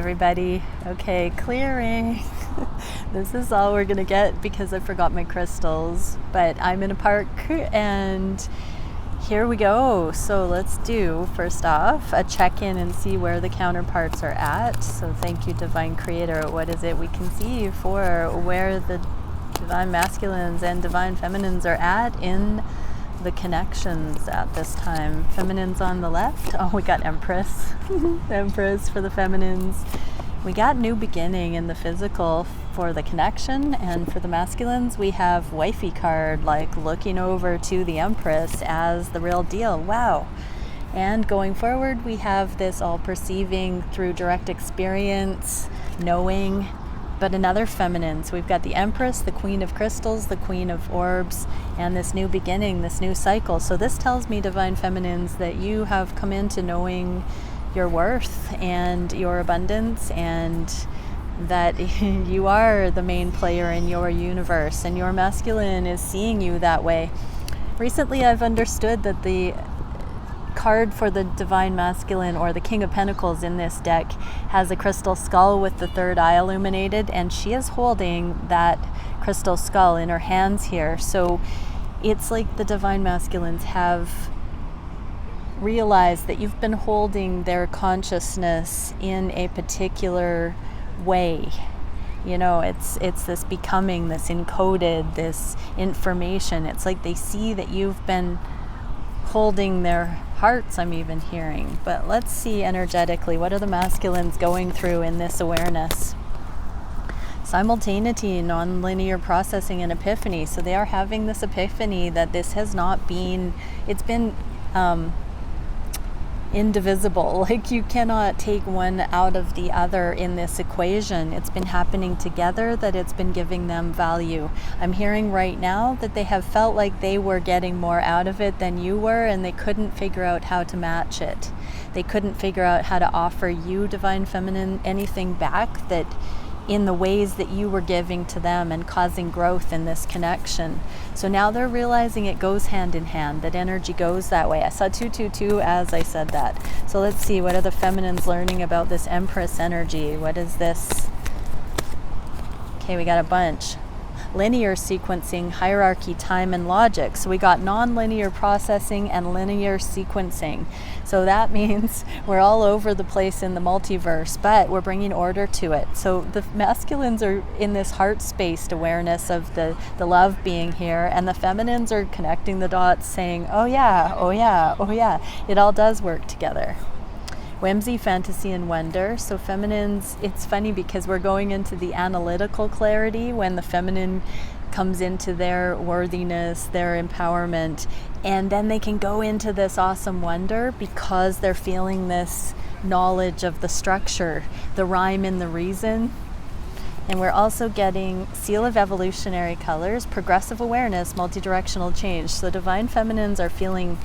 Everybody, okay, clearing. This is all we're gonna get because I forgot my crystals, but I'm in a park and here we go. So let's do, first off, a check-in and see where the counterparts are at. So thank you, Divine Creator. What is it we can see for where the Divine Masculines and Divine Feminines are at in the connections at this time? Feminines on the left. Oh, we got Empress. Empress for the feminines. We got New Beginning in the physical for the connection, and for the masculines we have Wifey card, like looking over to the Empress as the real deal. Wow. And going forward we have this all perceiving through direct experience, knowing. But another feminine, so we've got the Empress, the Queen of Crystals, the Queen of Orbs, and this new beginning, this new cycle. So this tells me, Divine Feminines, that you have come into knowing your worth and your abundance, and that you are the main player in your universe, and your masculine is seeing you that way. Recently I've understood that the card for the Divine Masculine, or the King of Pentacles in this deck, has a crystal skull with the third eye illuminated, and she is holding that crystal skull in her hands here. So it's like the Divine Masculines have realized that you've been holding their consciousness in a particular way. You know, it's this becoming, this encoded, this information. It's like they see that you've been holding their hearts, I'm even hearing. But let's see energetically, what are the masculines going through in this awareness? Simultaneity, non-linear processing, and epiphany. So they are having this epiphany that this has not been, it's been indivisible. Like, you cannot take one out of the other in this equation. It's been happening together, that it's been giving them value. I'm hearing right now that they have felt like they were getting more out of it than you were, and they couldn't figure out how to match it. They couldn't figure out how to offer you, Divine Feminine, anything back that in the ways that you were giving to them and causing growth in this connection. So now they're realizing it goes hand in hand, that energy goes that way. I saw 222 as I said that. So let's see, what are the feminines learning about this Empress energy? What is this? Okay, we got a bunch. Linear sequencing, hierarchy, time, and logic. So we got non-linear processing and linear sequencing. So that means we're all over the place in the multiverse, but we're bringing order to it. So the masculines are in this heart-spaced awareness of the love being here, and the feminines are connecting the dots, saying, oh yeah, oh yeah, oh yeah. It all does work together. Whimsy, fantasy, and wonder. So feminines, it's funny because we're going into the analytical clarity when the feminine comes into their worthiness, their empowerment, and then they can go into this awesome wonder because they're feeling this knowledge of the structure, the rhyme and the reason. And we're also getting Seal of Evolutionary Colors, progressive awareness, multidirectional change. So Divine Feminines are feeling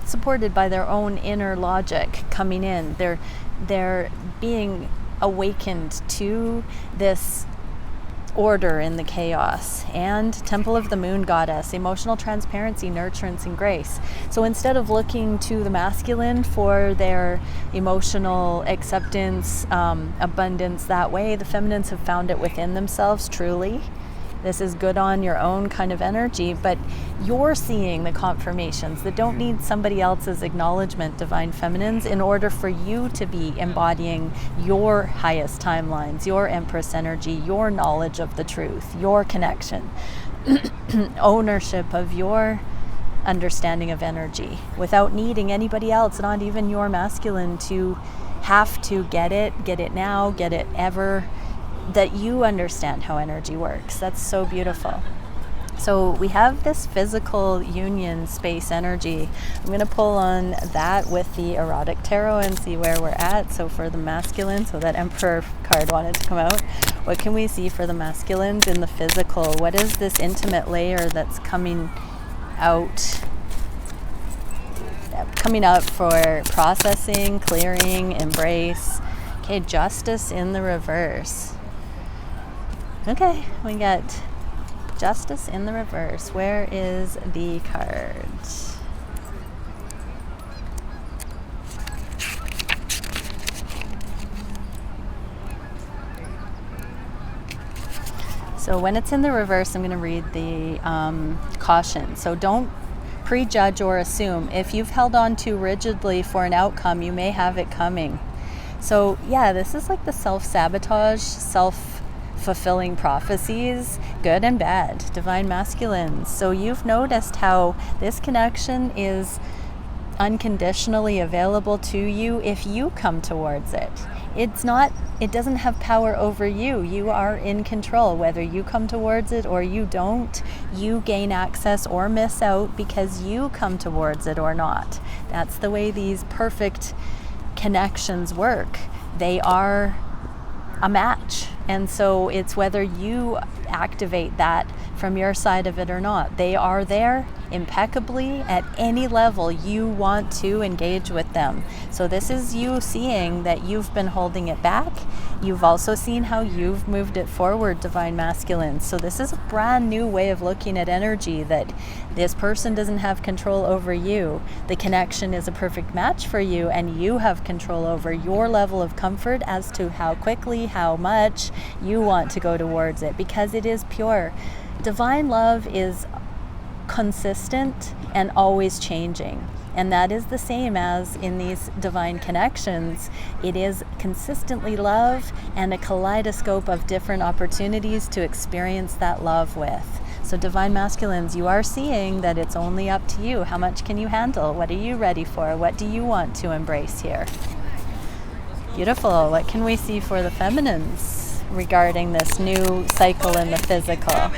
supported by their own inner logic coming in. They're being awakened to this order in the chaos. And Temple of the Moon Goddess, emotional transparency, nurturance, and grace. So instead of looking to the masculine for their emotional acceptance, abundance that way, the feminines have found it within themselves, truly. This is good on your own kind of energy, but you're seeing the confirmations that don't need somebody else's acknowledgement, Divine Feminines, in order for you to be embodying your highest timelines, your Empress energy, your knowledge of the truth, your connection, ownership of your understanding of energy, without needing anybody else, not even your masculine, to have to get it now, get it ever. That you understand how energy works. That's so beautiful. So we have this physical union space energy. I'm going to pull on that with the Erotic Tarot and see where we're at. So for the masculine, so that Emperor card wanted to come out. What can we see for the masculines in the physical? What is this intimate layer that's coming out? Coming up for processing, clearing, embrace. Okay, Justice in the reverse. Okay, we got Justice in the reverse. Where is the card? So when it's in the reverse, I'm going to read the caution. So don't prejudge or assume. If you've held on too rigidly for an outcome, you may have it coming. So yeah, this is like the self-sabotage, self-fulfilling prophecies, good and bad, divine masculines. So you've noticed how this connection is unconditionally available to you if you come towards it. It doesn't have power over you. You are in control. Whether you come towards it or you don't, you gain access or miss out because you come towards it or not. That's the way these perfect connections work. They are a match. And so it's whether you activate that from your side of it or not. They are there impeccably at any level you want to engage with them. So this is you seeing that you've been holding it back. You've also seen how you've moved it forward, divine masculine. So this is a brand new way of looking at energy, that this person doesn't have control over you. The connection is a perfect match for you, and you have control over your level of comfort as to how quickly, how much you want to go towards it, because it is pure. Divine love is consistent and always changing. And that is the same as in these divine connections. It is consistently love and a kaleidoscope of different opportunities to experience that love with. So divine masculines, you are seeing that it's only up to you. How much can you handle? What are you ready for? What do you want to embrace here? Beautiful. What can we see for the feminines regarding this new cycle in the physical?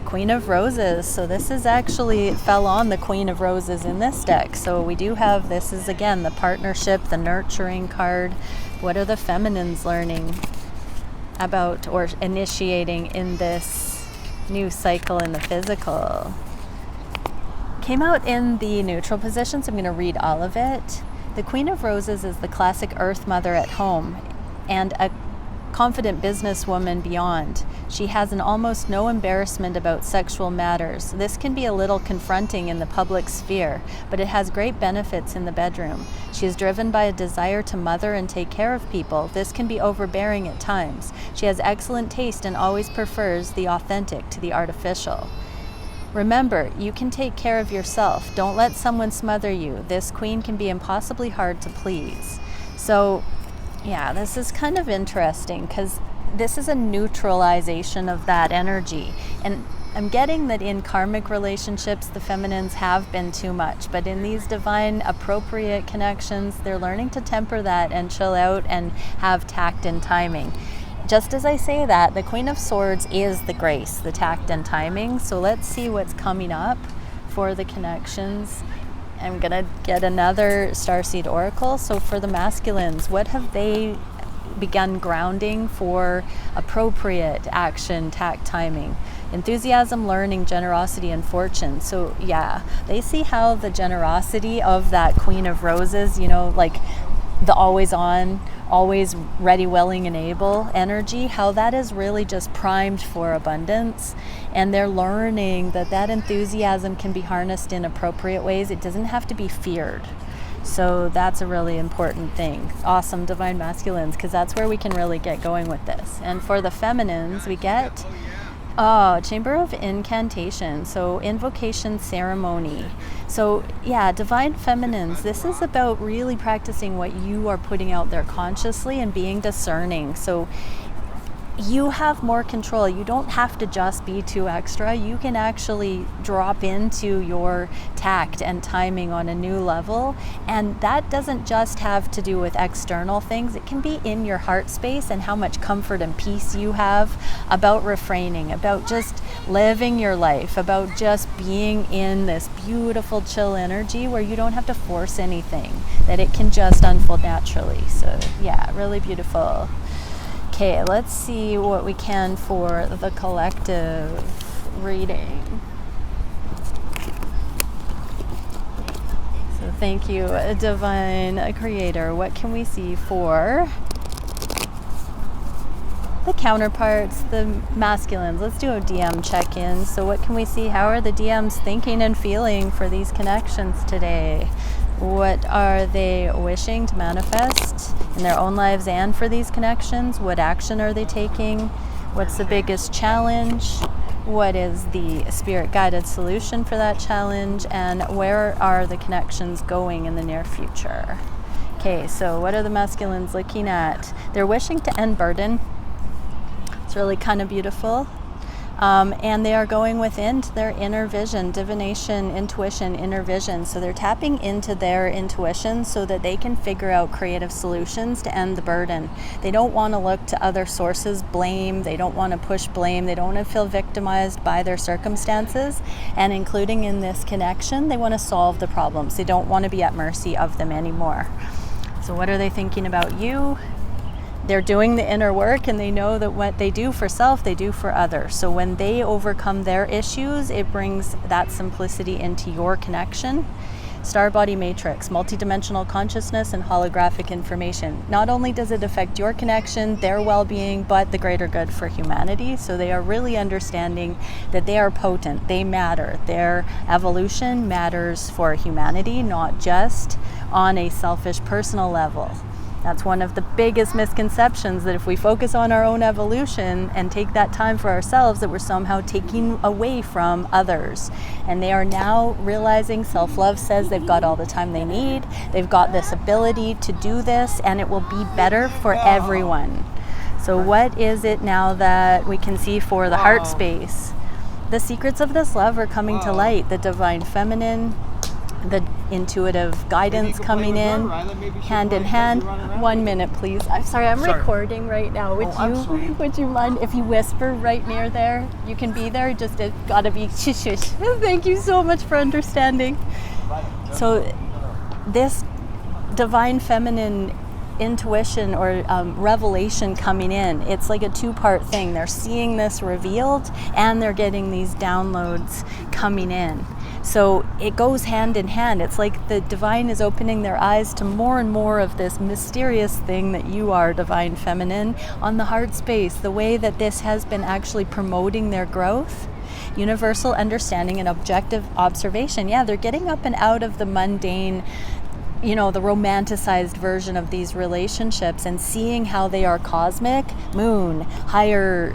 Queen of Roses. So this is actually, it fell on the Queen of Roses in this deck. So we do have, this is again the partnership, the nurturing card. What are the feminines learning about or initiating in this new cycle in the physical? Came out in the neutral position, so I'm going to read all of it. The Queen of Roses is the classic Earth Mother at home and a confident businesswoman beyond. She has an almost no embarrassment about sexual matters. This can be a little confronting in the public sphere, but it has great benefits in the bedroom. She is driven by a desire to mother and take care of people. This can be overbearing at times. She has excellent taste and always prefers the authentic to the artificial. Remember, you can take care of yourself. Don't let someone smother you. This queen can be impossibly hard to please. So yeah, this is kind of interesting because this is a neutralization of that energy. And I'm getting that in karmic relationships, the feminines have been too much. But in these divine appropriate connections, they're learning to temper that and chill out and have tact and timing. Just as I say that, the Queen of Swords is the grace, the tact and timing. So let's see what's coming up for the connections. I'm going to get another Starseed Oracle. So for the masculines, what have they begun grounding for appropriate action, tact, timing? Enthusiasm, learning, generosity, and fortune. So yeah, they see how the generosity of that Queen of Roses, you know, like the always on, always ready, willing, and able energy, how that is really just primed for abundance. And they're learning that that enthusiasm can be harnessed in appropriate ways. It doesn't have to be feared. So that's a really important thing. Awesome, divine masculines, because that's where we can really get going with this. And for the feminines, we get Chamber of Incantation, so invocation ceremony. So yeah, divine feminines, this is about really practicing what you are putting out there consciously and being discerning. So you have more control. You don't have to just be too extra. You can actually drop into your tact and timing on a new level. And that doesn't just have to do with external things. It can be in your heart space and how much comfort and peace you have about refraining, about just living your life, about just being in this beautiful, chill energy where you don't have to force anything, that it can just unfold naturally. So yeah, really beautiful. Okay, let's see what we can for the collective reading. So thank you, Divine Creator. What can we see for the counterparts, the masculines? Let's do a DM check-in. So what can we see? How are the DMs thinking and feeling for these connections today? What are they wishing to manifest in their own lives and for these connections? What action are they taking? What's the biggest challenge? What is the spirit-guided solution for that challenge? And where are the connections going in the near future? Okay, so what are the masculines looking at? They're wishing to end burden. It's really kind of beautiful. And they are going within to their inner vision, divination, intuition, inner vision. So they're tapping into their intuition so that they can figure out creative solutions to end the burden. They don't want to look to other sources, blame. They don't want to push blame. They don't want to feel victimized by their circumstances. And including in this connection, they want to solve the problems. They don't want to be at mercy of them anymore. So what are they thinking about you? They're doing the inner work, and they know that what they do for self, they do for others. So when they overcome their issues, it brings that simplicity into your connection. Star body matrix, multidimensional consciousness and holographic information. Not only does it affect your connection, their well-being, but the greater good for humanity. So they are really understanding that they are potent, they matter. Their evolution matters for humanity, not just on a selfish personal level. That's one of the biggest misconceptions, that if we focus on our own evolution and take that time for ourselves, that we're somehow taking away from others. And they are now realizing self-love says they've got all the time they need. They've got this ability to do this, and it will be better for everyone. So what is it now that we can see for the heart space? The secrets of this love are coming to light. The divine feminine, the intuitive guidance coming in, hand in hand. 1 minute, please. I'm sorry, I'm recording right now. Would you mind if you whisper right near there? You can be there, just it gotta be shush shush. Thank you so much for understanding. So this divine feminine intuition or revelation coming in, it's like a two-part thing. They're seeing this revealed, and they're getting these downloads coming in. So it goes hand in hand. It's like the divine is opening their eyes to more and more of this mysterious thing that you are, divine feminine, on the heart space, the way that this has been actually promoting their growth. Universal understanding and objective observation. Yeah, they're getting up and out of the mundane, the romanticized version of these relationships, and seeing how they are cosmic, moon, higher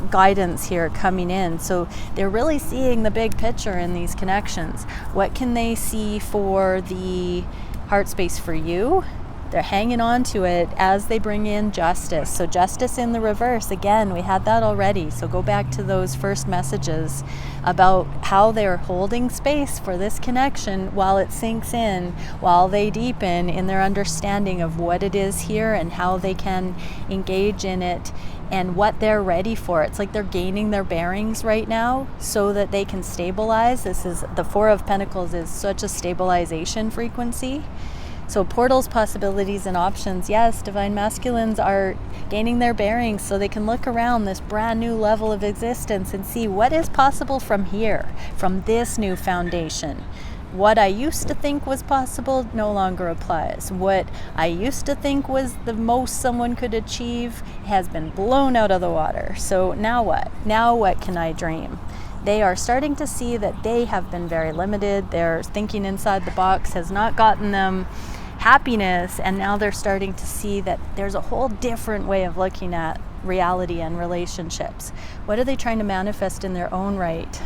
guidance here coming in. So they're really seeing the big picture in these connections. What can they see for the heart space for you? They're hanging on to it as they bring in justice. So justice in the reverse, again, we had that already. So go back to those first messages about how they're holding space for this connection while it sinks in, while they deepen in their understanding of what it is here and how they can engage in it and what they're ready for. It's like they're gaining their bearings right now so that they can stabilize. This is the Four of Pentacles, is such a stabilization frequency. So portals, possibilities, and options. Yes, divine masculines are gaining their bearings so they can look around this brand new level of existence and see what is possible from here, from this new foundation. What I used to think was possible no longer applies. What I used to think was the most someone could achieve has been blown out of the water. So now what? Now what can I dream? They are starting to see that they have been very limited. Their thinking inside the box has not gotten them happiness, and now they're starting to see that there's a whole different way of looking at reality and relationships. What are they trying to manifest in their own right?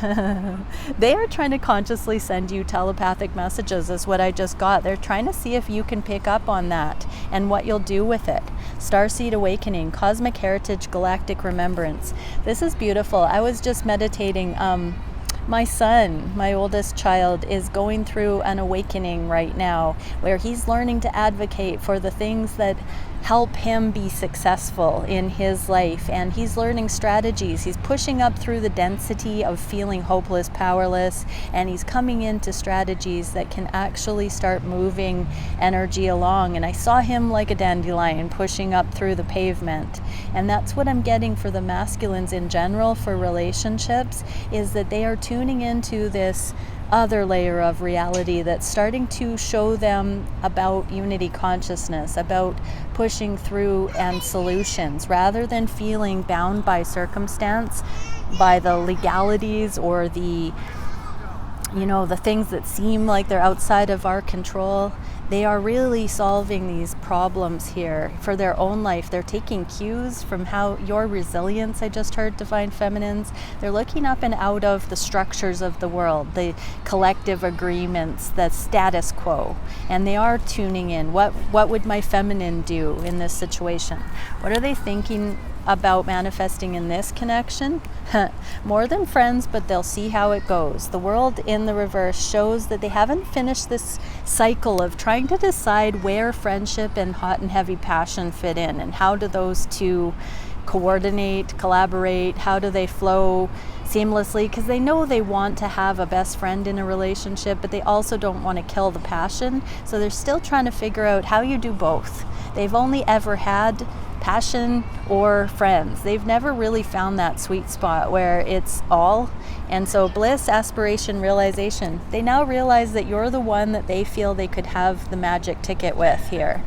They are trying to consciously send you telepathic messages, is what I just got. They're trying to see if you can pick up on that and what you'll do with it. Starseed awakening, cosmic heritage, galactic remembrance. This is beautiful. I was just meditating. My son, my oldest child, is going through an awakening right now where he's learning to advocate for the things that help him be successful in his life, and he's learning strategies. He's pushing up through the density of feeling hopeless, powerless, and he's coming into strategies that can actually start moving energy along. And I saw him like a dandelion pushing up through the pavement, and that's what I'm getting for the masculines in general for relationships, is that they are tuning into this other layer of reality that's starting to show them about unity consciousness, about pushing through and solutions, rather than feeling bound by circumstance, by the legalities or the things that seem like they're outside of our control. They are really solving these problems here for their own life. They're taking cues from how your resilience, I just heard, Divine Feminines. They're looking up and out of the structures of the world, the collective agreements, the status quo, and they are tuning in. What would my feminine do in this situation? What are they thinking about manifesting in this connection? More than friends, but they'll see how it goes. The world in the reverse shows that they haven't finished this cycle of trying to decide where friendship and hot and heavy passion fit in, and how do those two coordinate, collaborate, how do they flow seamlessly, because they know they want to have a best friend in a relationship, but they also don't want to kill the passion. So they're still trying to figure out how you do both. They've only ever had passion or friends. They've never really found that sweet spot where it's all. And so bliss, aspiration, realization, they now realize that you're the one that they feel they could have the magic ticket with here.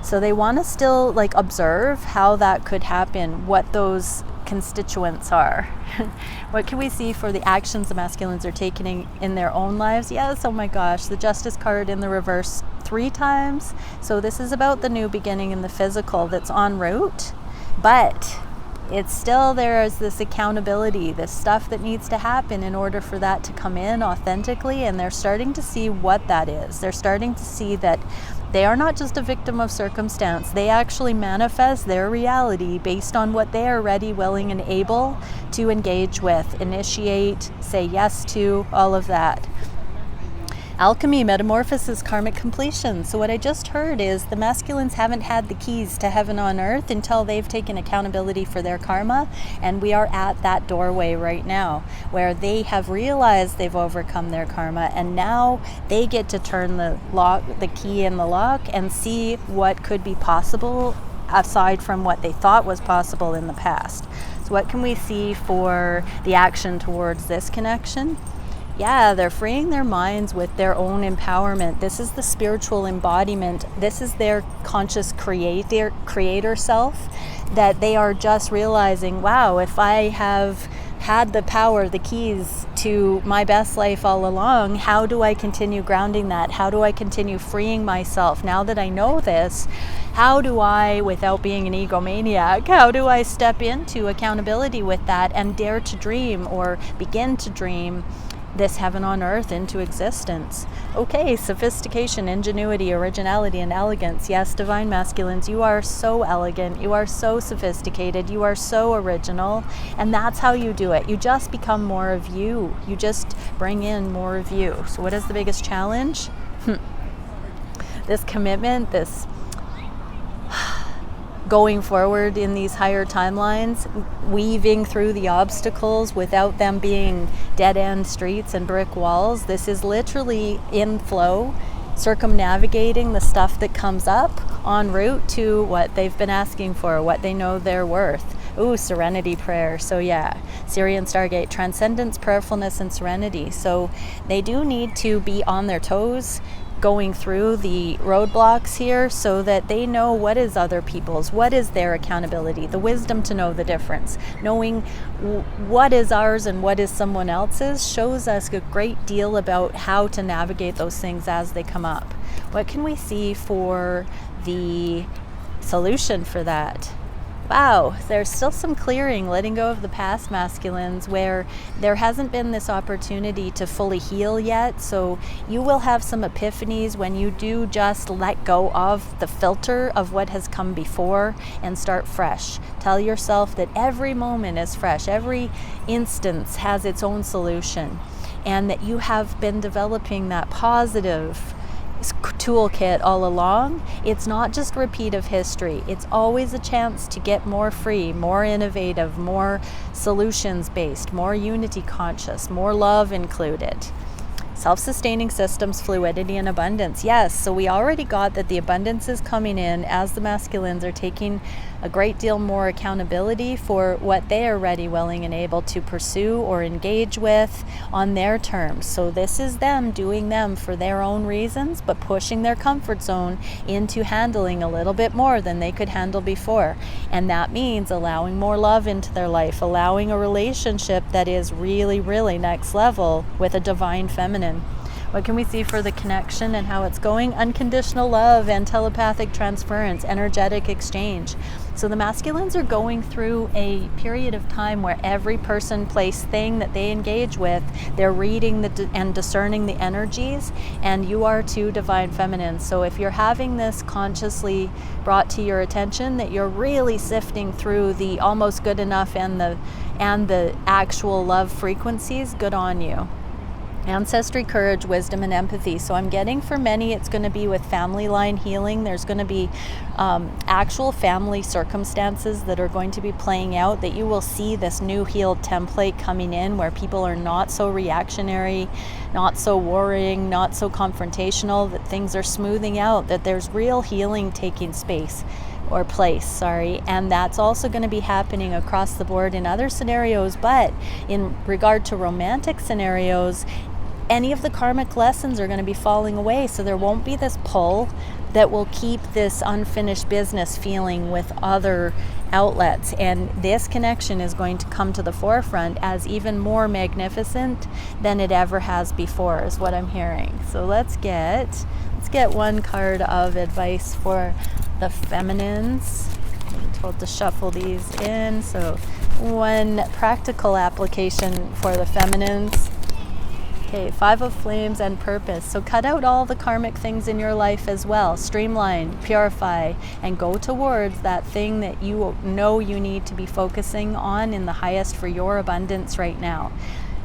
So they want to still observe how that could happen, what those constituents are. What can we see for the actions the masculines are taking in their own lives? Yes, oh my gosh, the Justice card in the reverse 3 times. So this is about the new beginning in the physical that's en route, but it's still, there is this accountability, this stuff that needs to happen in order for that to come in authentically, and they're starting to see what that is. They're starting to see that they are not just a victim of circumstance. They actually manifest their reality based on what they are ready, willing, and able to engage with, initiate, say yes to, all of that. Alchemy, metamorphosis, karmic completion. So what I just heard is the masculines haven't had the keys to heaven on earth until they've taken accountability for their karma, and we are at that doorway right now where they have realized they've overcome their karma, and now they get to turn the key in the lock and see what could be possible aside from what they thought was possible in the past. So what can we see for the action towards this connection? Yeah, they're freeing their minds with their own empowerment. This is the spiritual embodiment. This is their conscious creator self, that they are just realizing, wow, if I have had the power, the keys to my best life all along, how do I continue grounding that? How do I continue freeing myself? Now that I know this, how do I, without being an egomaniac, how do I step into accountability with that and dare to dream, or begin to dream, this heaven on earth into existence? Okay, sophistication, ingenuity, originality, and elegance. Yes, divine masculines, you are so elegant, you are so sophisticated, you are so original, and that's how you do it. You just become more of you. You just bring in more of you. So what is the biggest challenge? This commitment, this going forward in these higher timelines, weaving through the obstacles without them being dead-end streets and brick walls. This is literally in flow, circumnavigating the stuff that comes up en route to what they've been asking for, what they know they're worth. Ooh, serenity prayer. So yeah, Sirian Stargate, transcendence, prayerfulness, and serenity. So they do need to be on their toes, going through the roadblocks here, so that they know what is other people's, what is their accountability, the wisdom to know the difference. Knowing what is ours and what is someone else's shows us a great deal about how to navigate those things as they come up. What can we see for the solution for that? Wow, there's still some clearing, letting go of the past masculines, where there hasn't been this opportunity to fully heal yet. So you will have some epiphanies when you do just let go of the filter of what has come before and start fresh. Tell yourself that every moment is fresh, every instance has its own solution, and that you have been developing that positive toolkit all along. It's not just repeat of history. It's always a chance to get more free, more innovative, more solutions based, more unity conscious, more love included. Self-sustaining systems, fluidity, and abundance. Yes, so we already got that the abundance is coming in as the masculines are taking a great deal more accountability for what they are ready, willing, and able to pursue or engage with on their terms. So this is them doing them for their own reasons, but pushing their comfort zone into handling a little bit more than they could handle before. And that means allowing more love into their life, allowing a relationship that is really, really next level with a divine feminine. What can we see for the connection and how it's going? Unconditional love and telepathic transference, energetic exchange. So the masculines are going through a period of time where every person, place, thing that they engage with, they're reading and discerning the energies, and you are too, divine feminine. So if you're having this consciously brought to your attention, that you're really sifting through the almost good enough and the actual love frequencies, good on you. Ancestry, courage, wisdom, and empathy. So I'm getting for many it's going to be with family line healing. There's going to be actual family circumstances that are going to be playing out, that you will see this new healed template coming in where people are not so reactionary, not so worrying, not so confrontational, that things are smoothing out, that there's real healing taking place, and that's also going to be happening across the board in other scenarios. But in regard to romantic scenarios, any of the karmic lessons are going to be falling away, so there won't be this pull that will keep this unfinished business feeling with other outlets, and this connection is going to come to the forefront as even more magnificent than it ever has before, is what I'm hearing. So let's get one card of advice for the feminines. I'm told to shuffle these in. So one practical application for the feminines. Okay, 5 of Flames and purpose. So cut out all the karmic things in your life as well. Streamline, purify, and go towards that thing that you know you need to be focusing on in the highest for your abundance right now.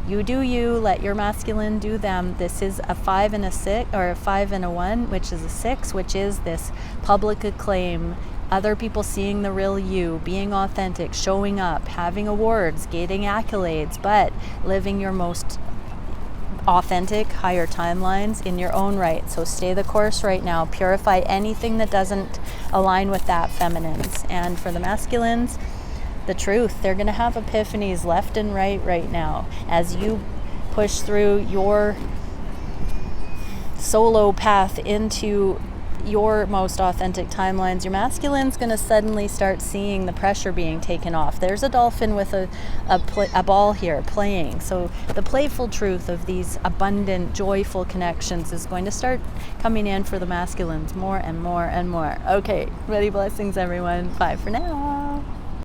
You do you, let your masculine do them. This is a 5 and a 6, or a 5 and a 1, which is a 6, which is this public acclaim, other people seeing the real you, being authentic, showing up, having awards, getting accolades, but living your most authentic, higher timelines in your own right. So stay the course right now. Purify anything that doesn't align with that, feminines. And for the masculines, the truth. They're going to have epiphanies left and right now as you push through your solo path into your most authentic timelines. Your masculine's going to suddenly start seeing the pressure being taken off. There's a dolphin with a ball here playing. So the playful truth of these abundant, joyful connections is going to start coming in for the masculines more and more and more. Okay, many blessings, everyone. Bye for now.